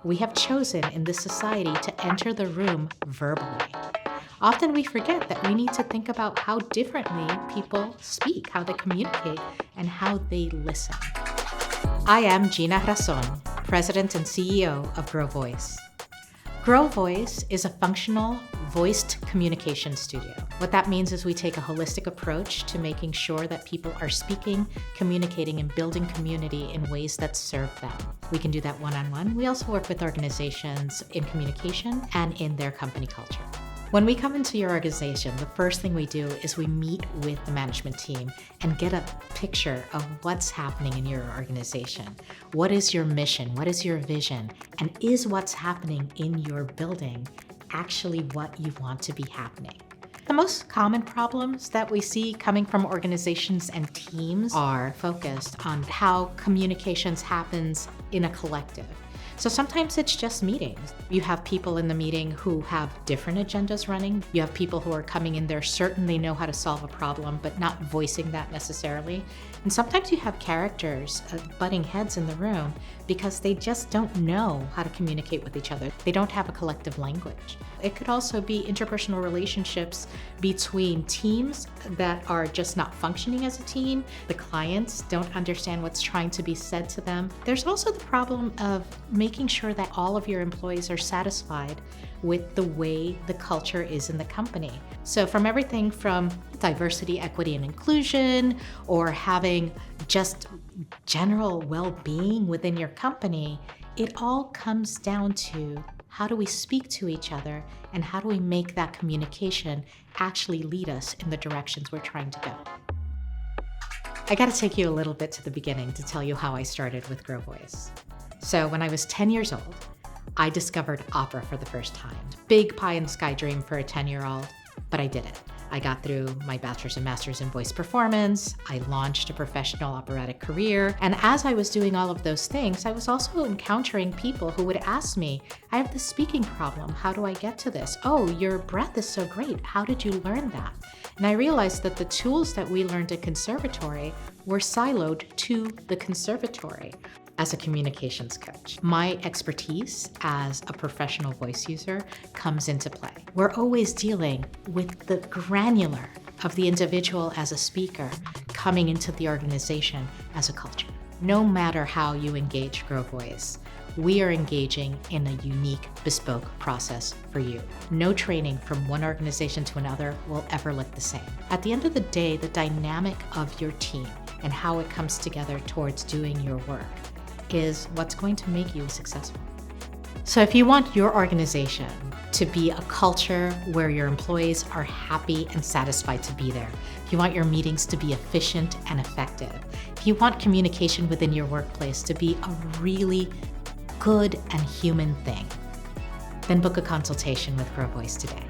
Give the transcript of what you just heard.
We have chosen in this society to enter the room verbally. Often we forget that we need to think about how differently people speak, how they communicate, and how they listen. I am Gina Razón, President and CEO of Grow Voice. Grow Voice is a functional, voiced communication studio. What that means is we take a holistic approach to making sure that people are speaking, communicating, and building community in ways that serve them. We can do that one-on-one. We also work with organizations in communication and in their company culture. When we come into your organization, the first thing we do is we meet with the management team and get a picture of what's happening in your organization. What is your mission? What is your vision? And is what's happening in your building actually what you want to be happening? The most common problems that we see coming from organizations and teams are focused on how communications happens in a collective. So sometimes it's just meetings. You have people in the meeting who have different agendas running. You have people who are coming in there, certainly know how to solve a problem, but not voicing that necessarily. And sometimes you have characters butting heads in the room because they just don't know how to communicate with each other. They don't have a collective language. It could also be interpersonal relationships between teams that are just not functioning as a team. The clients don't understand what's trying to be said to them. There's also the problem of making sure that all of your employees are satisfied with the way the culture is in the company. So from everything from diversity, equity, and inclusion, or having just general well-being within your company, it all comes down to how do we speak to each other and how do we make that communication actually lead us in the directions we're trying to go. I gotta take you a little bit to the beginning to tell you how I started with Grow Voice. So when I was 10 years old, I discovered opera for the first time. Big pie in the sky dream for a 10-year-old, but I did it. I got through my bachelor's and master's in voice performance. I launched a professional operatic career. And as I was doing all of those things, I was also encountering people who would ask me, I have this speaking problem. How do I get to this? Oh, your breath is so great. How did you learn that? And I realized that the tools that we learned at conservatory were siloed to the conservatory. As a communications coach, my expertise as a professional voice user comes into play. We're always dealing with the granular of the individual as a speaker coming into the organization as a culture. No matter how you engage Grow Voice, we are engaging in a unique, bespoke process for you. No training from one organization to another will ever look the same. At the end of the day, the dynamic of your team and how it comes together towards doing your work is what's going to make you successful. So if you want your organization to be a culture where your employees are happy and satisfied to be there, if you want your meetings to be efficient and effective, if you want communication within your workplace to be a really good and human thing, then book a consultation with Grow Voice today.